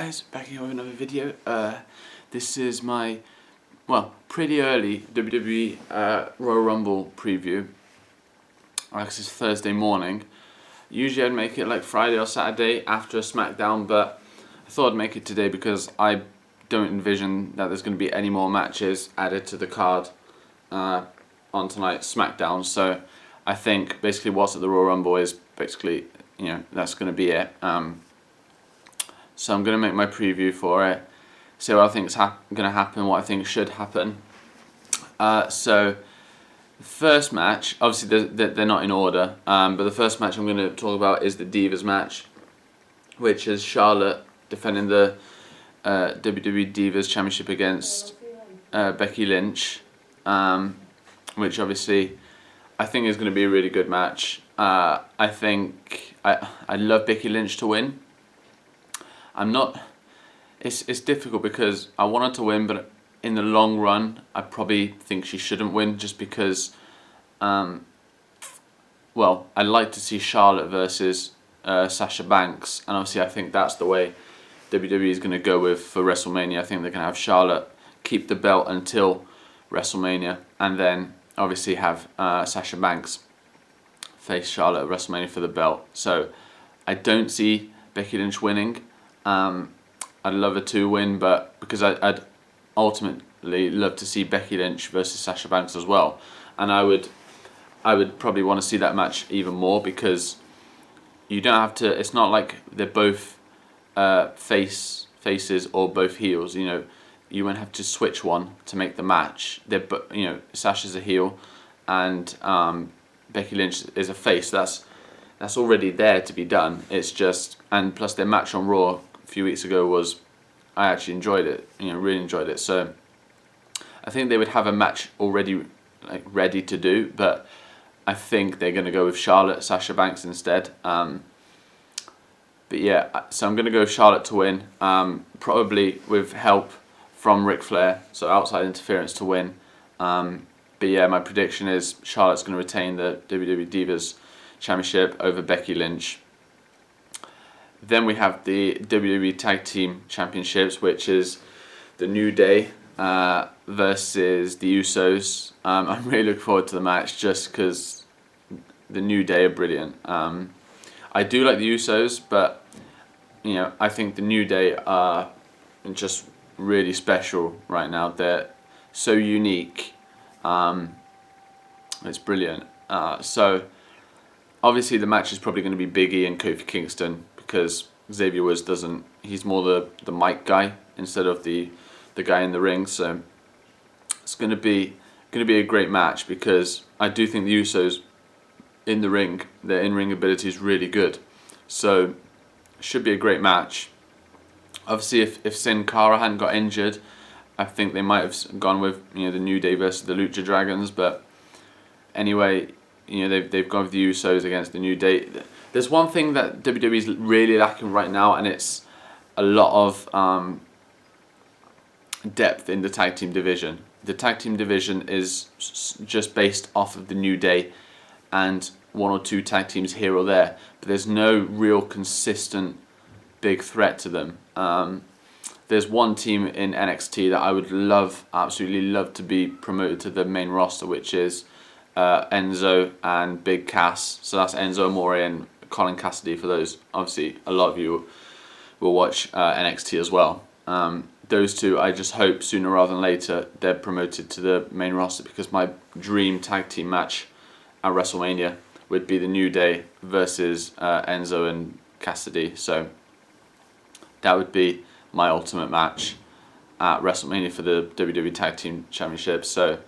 Guys, back here with another video. This is my, pretty early WWE Royal Rumble preview. This is Thursday morning. Usually I'd make it like Friday or Saturday after a SmackDown, but I thought I'd make it today because I don't envision that there's going to be any more matches added to the card on tonight's SmackDown. So I think basically what's at the Royal Rumble is basically, that's going to be it. So I'm going to make my preview for it, see what I think is going to happen, what I think should happen. So the first match, obviously they're not in order, but the first match I'm going to talk about is the Divas match, which is Charlotte defending the WWE Divas Championship against Becky Lynch, which obviously I think is going to be a really good match. I think I'd love Becky Lynch to win. It's difficult because I want her to win, but in the long run, I probably think she shouldn't win just because, I'd like to see Charlotte versus Sasha Banks, and obviously I think that's the way WWE is going to go with for WrestleMania. I think they're going to have Charlotte keep the belt until WrestleMania, and then obviously have Sasha Banks face Charlotte at WrestleMania for the belt. So I don't see Becky Lynch winning. I'd love her to win, but because I'd ultimately love to see Becky Lynch versus Sasha Banks as well, and I would probably want to see that match even more because you don't have to. It's not like they're both faces or both heels. You won't have to switch one to make the match. Sasha's a heel, and Becky Lynch is a face. That's already there to be done. It's just, and plus their match on Raw a few weeks ago I actually enjoyed it, really enjoyed it. So I think they would have a match already ready to do, but I think they're going to go with Charlotte, Sasha Banks instead. But yeah, so I'm going to go with Charlotte to win, probably with help from Ric Flair, so outside interference to win. But yeah, my prediction is Charlotte's going to retain the WWE Divas Championship over Becky Lynch. Then we have the WWE Tag Team Championships, which is the New Day versus the Usos. I'm really looking forward to the match just because the New Day are brilliant. I do like the Usos, but I think the New Day are just really special right now. They're so unique. It's brilliant. So obviously the match is probably going to be Big E and Kofi Kingston, because Xavier Woods he's more the mic guy instead of the guy in the ring. So it's going to be a great match because I do think the Usos in the ring, their in-ring ability is really good. So it should be a great match. Obviously if Sin Cara hadn't got injured, I think they might have gone with the New Day versus the Lucha Dragons, but anyway, they've gone with the Usos against the New Day. There's one thing that WWE is really lacking right now, and it's a lot of depth in the tag team division. The tag team division is just based off of the New Day and one or two tag teams here or there, but there's no real consistent big threat to them. There's one team in NXT that I would absolutely love to be promoted to the main roster, which is Enzo and Big Cass. So that's Enzo Amore and Colin Cassidy. For those, obviously a lot of you will watch NXT as well. Those two, I just hope sooner rather than later they're promoted to the main roster, because my dream tag team match at WrestleMania would be the New Day versus Enzo and Cassidy. So that would be my ultimate match at WrestleMania for the WWE Tag Team Championship. So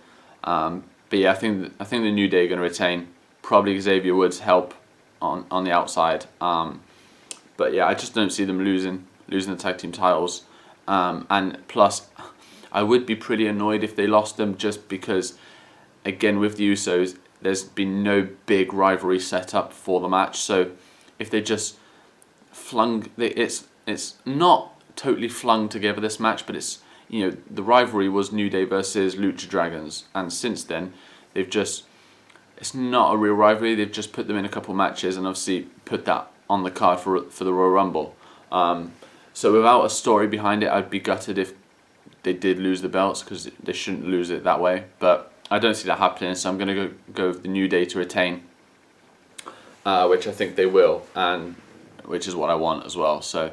but yeah, I think the New Day are going to retain. Probably Xavier Woods help on the outside. But yeah, I just don't see them losing the tag team titles. And plus, I would be pretty annoyed if they lost them, just because, again, with the Usos, there's been no big rivalry set up for the match. So if they just it's not totally flung together, this match, but it's, the rivalry was New Day versus Lucha Dragons, and since then it's not a real rivalry. They've just put them in a couple matches and obviously put that on the card for the Royal Rumble. So without a story behind it, I'd be gutted if they did lose the belts, because they shouldn't lose it that way. But I don't see that happening, so I'm going to go with the New Day to retain, which I think they will, and which is what I want as well. So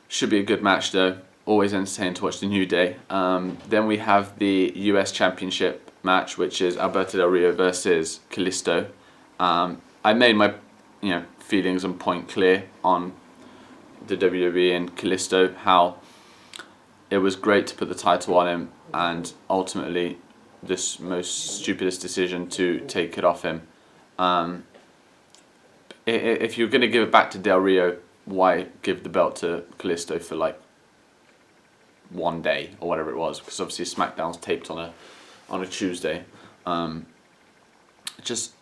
should be a good match though. Always entertaining to watch the New Day. Then we have the US Championship match, which is Alberto Del Rio versus Kalisto. I made my feelings and point clear on the WWE and Kalisto, how it was great to put the title on him, and ultimately this most stupidest decision to take it off him. If you're going to give it back to Del Rio, why give the belt to Kalisto for like one day or whatever it was? Because obviously SmackDown's taped on a Tuesday. Just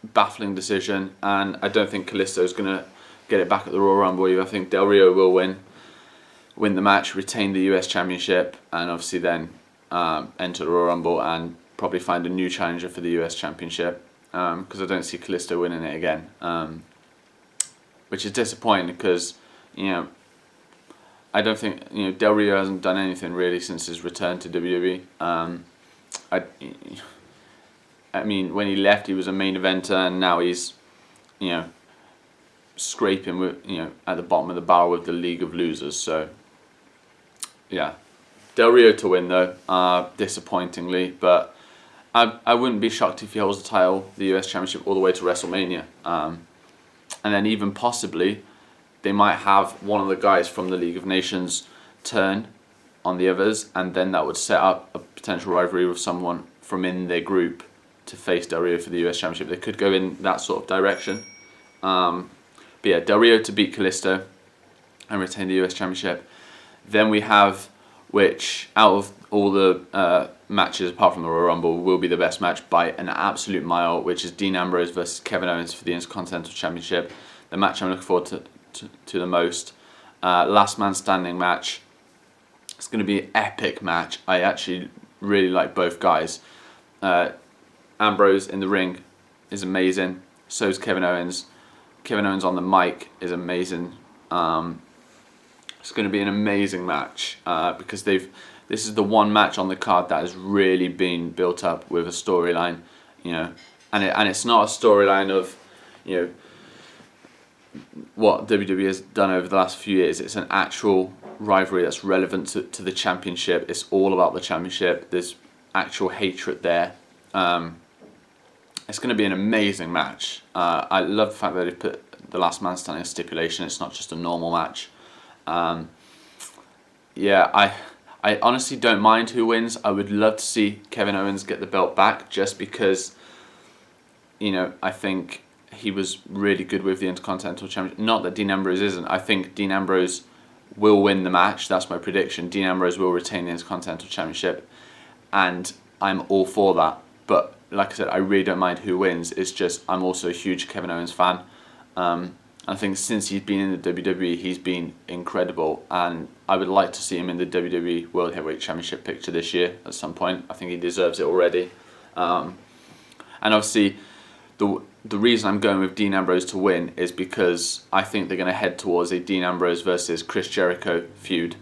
baffling decision, and I don't think Kalisto's going to get it back at the Royal Rumble either. I think Del Rio will win the match, retain the US Championship, and obviously then enter the Royal Rumble and probably find a new challenger for the US Championship, because I don't see Kalisto winning it again, which is disappointing, because I don't think Del Rio hasn't done anything really since his return to WWE. I mean, when he left, he was a main eventer, and now he's scraping with at the bottom of the barrel with the League of Losers. So yeah, Del Rio to win though, disappointingly, but I wouldn't be shocked if he holds the title, the US Championship, all the way to WrestleMania, and then even possibly they might have one of the guys from the League of Nations turn on the others, and then that would set up a potential rivalry with someone from in their group to face Del Rio for the US Championship. They could go in that sort of direction. But yeah, Del Rio to beat Kalisto and retain the US Championship. Then we have, which out of all the matches apart from the Royal Rumble, will be the best match by an absolute mile, which is Dean Ambrose versus Kevin Owens for the Intercontinental Championship. The match I'm looking forward to the most. Last man standing match. It's going to be an epic match. I actually really like both guys. Ambrose in the ring is amazing. So is Kevin Owens. Kevin Owens on the mic is amazing. It's going to be an amazing match, because this is the one match on the card that has really been built up with a storyline, and it's not a storyline of what WWE has done over the last few years. It's an actual rivalry that's relevant to the championship. It's all about the championship. There's actual hatred there. It's going to be an amazing match. I love the fact that they put the last man standing stipulation. It's not just a normal match. Yeah, I honestly don't mind who wins. I would love to see Kevin Owens get the belt back, just because I think he was really good with the Intercontinental Championship. Not that Dean Ambrose isn't. I think Dean Ambrose will win the match. That's my prediction. Dean Ambrose will retain the Intercontinental Championship, and I'm all for that. But like I said, I really don't mind who wins. It's just I'm also a huge Kevin Owens fan. I think since he's been in the WWE, he's been incredible, and I would like to see him in the WWE World Heavyweight Championship picture this year at some point. I think he deserves it already. And obviously, the reason I'm going with Dean Ambrose to win is because I think they're going to head towards a Dean Ambrose versus Chris Jericho feud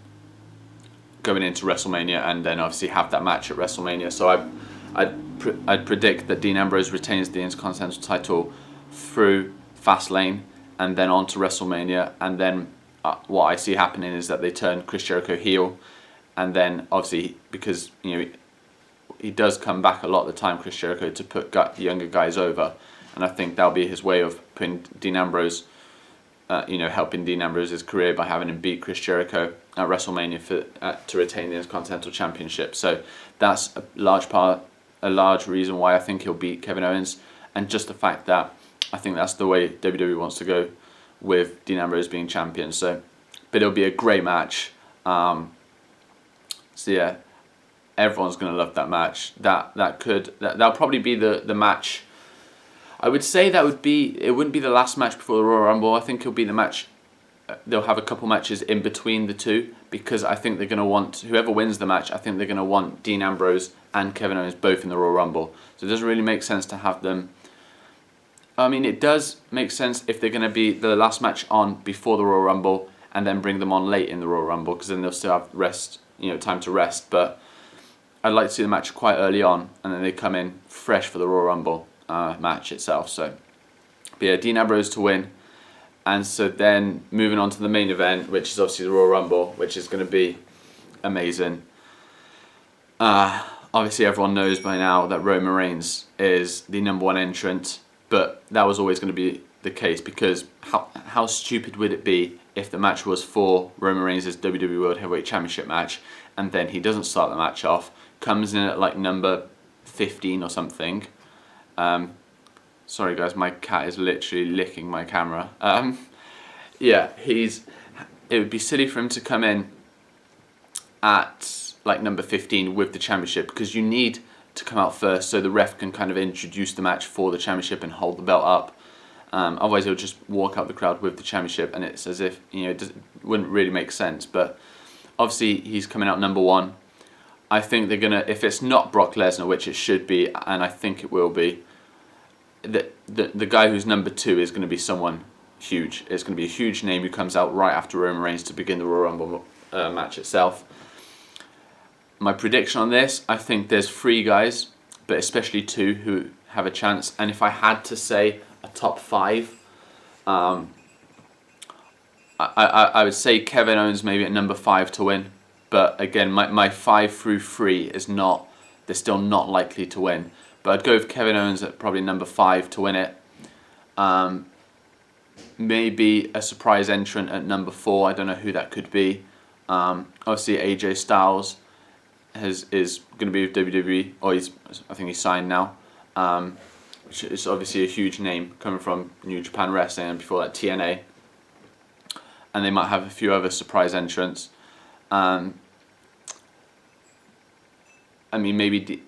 going into WrestleMania, and then obviously have that match at WrestleMania. So I'd predict that Dean Ambrose retains the Intercontinental title through Fastlane and then on to WrestleMania, and then what I see happening is that they turn Chris Jericho heel, and then obviously because he does come back a lot of the time, Chris Jericho, to put younger guys over, and I think that'll be his way of putting Dean Ambrose, helping Dean Ambrose's career by having him beat Chris Jericho at WrestleMania to retain the Intercontinental Championship. So that's a large reason why I think he'll beat Kevin Owens, and just the fact that I think that's the way WWE wants to go with Dean Ambrose being champion. So, but it'll be a great match. So yeah, everyone's gonna love that match. That'll probably be the match. I would say it wouldn't be the last match before the Royal Rumble. I think it'll be the match. They'll have a couple matches in between the two, because I think they're gonna want whoever wins the match. I think they're gonna want Dean Ambrose and Kevin Owens both in the Royal Rumble. So it doesn't really make sense to have them. I mean, it does make sense if they're going to be the last match on before the Royal Rumble, and then bring them on late in the Royal Rumble, because then they'll still have rest, time to rest. But I'd like to see the match quite early on, and then they come in fresh for the Royal Rumble match itself. So, but yeah, Dean Ambrose to win. And so then moving on to the main event, which is obviously the Royal Rumble, which is going to be amazing. Obviously everyone knows by now that Roman Reigns is the #1 entrant, but that was always going to be the case, because how stupid would it be if the match was for Roman Reigns' WWE World Heavyweight Championship match, and then he doesn't start the match off, comes in at like number 15 or something. Sorry guys, my cat is literally licking my camera. Yeah, it would be silly for him to come in at like number 15 with the championship, because you need to come out first so the ref can kind of introduce the match for the championship and hold the belt up. Otherwise he'll just walk out the crowd with the championship, and it's as if, it wouldn't really make sense. But obviously he's coming out #1. I think they're gonna, if it's not Brock Lesnar, which it should be, and I think it will be, the guy who's #2 is going to be someone huge. It's going to be a huge name who comes out right after Roman Reigns to begin the Royal Rumble match itself. My prediction on this, I think there's 3 guys, but especially 2 who have a chance. And if I had to say a top 5, I would say Kevin Owens maybe at number 5 to win. But again, my 5 through 3 is not, they're still not likely to win. But I'd go with Kevin Owens at probably number 5 to win it. Maybe a surprise entrant at number 4. I don't know who that could be. Obviously AJ Styles is going to be with WWE, or I think he's signed now. Which is obviously a huge name coming from New Japan Wrestling, and before that TNA. And they might have a few other surprise entrants. I mean, maybe,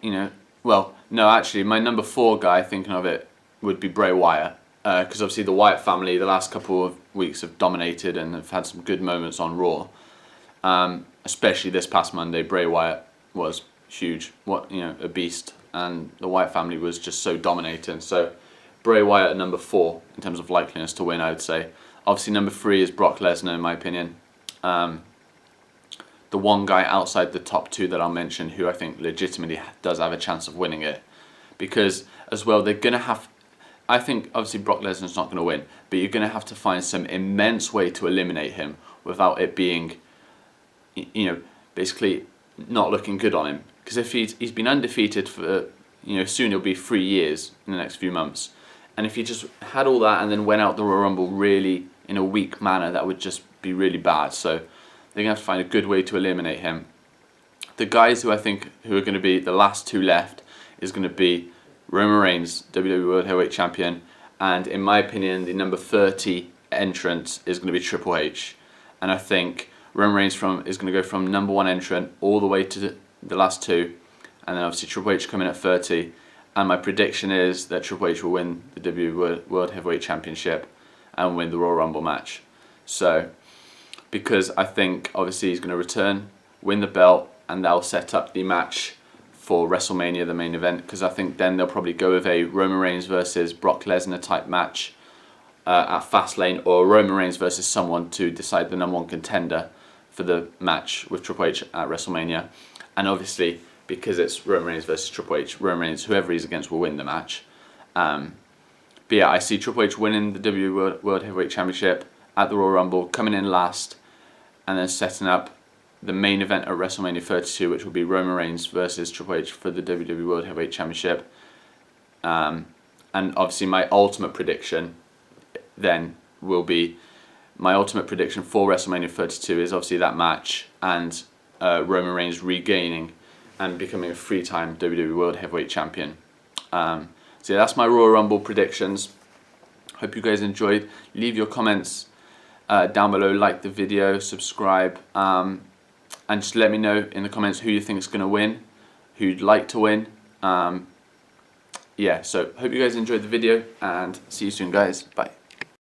well, no, actually, my number 4 guy, thinking of it, would be Bray Wyatt. Because obviously the Wyatt family, the last couple of weeks, have dominated and have had some good moments on Raw. Especially this past Monday, Bray Wyatt was huge. A beast. And the Wyatt family was just so dominating. So Bray Wyatt at number 4 in terms of likeliness to win, I would say. Obviously number 3 is Brock Lesnar, in my opinion. The one guy outside the top 2 that I'll mention who I think legitimately does have a chance of winning it. Because as well, they're going to have, I think obviously Brock Lesnar's not going to win, but you're going to have to find some immense way to eliminate him without it being, basically not looking good on him. Because if he's been undefeated for, soon it'll be 3 years in the next few months. And if he just had all that and then went out the Royal Rumble really in a weak manner, that would just be really bad. So they're going to have to find a good way to eliminate him. The guys who I think who are going to be the last 2 left is going to be Roman Reigns, WWE World Heavyweight Champion, and in my opinion, the number 30 entrant is going to be Triple H. And I think Roman Reigns is going to go from #1 entrant all the way to the last 2, and then obviously Triple H coming at 30. And my prediction is that Triple H will win the WWE World Heavyweight Championship and win the Royal Rumble match. So, because I think obviously he's going to return, win the belt, and they'll set up the match for WrestleMania, the main event, because I think then they'll probably go with a Roman Reigns versus Brock Lesnar type match at Fastlane, or Roman Reigns versus someone to decide the #1 contender for the match with Triple H at WrestleMania. And obviously, because it's Roman Reigns versus Triple H, Roman Reigns, whoever he's against, will win the match. But yeah, I see Triple H winning the WWE World Heavyweight Championship at the Royal Rumble, coming in last, and then setting up the main event at WrestleMania 32, which will be Roman Reigns versus Triple H for the WWE World Heavyweight Championship. And obviously my ultimate prediction then will be, my ultimate prediction for WrestleMania 32 is obviously that match, and Roman Reigns regaining and becoming a 3-time WWE World Heavyweight Champion. So yeah, that's my Royal Rumble predictions. Hope you guys enjoyed. Leave your comments down below, like the video, subscribe, and just let me know in the comments who you think is going to win, who you'd like to win. Yeah, so hope you guys enjoyed the video, and see you soon guys. Bye.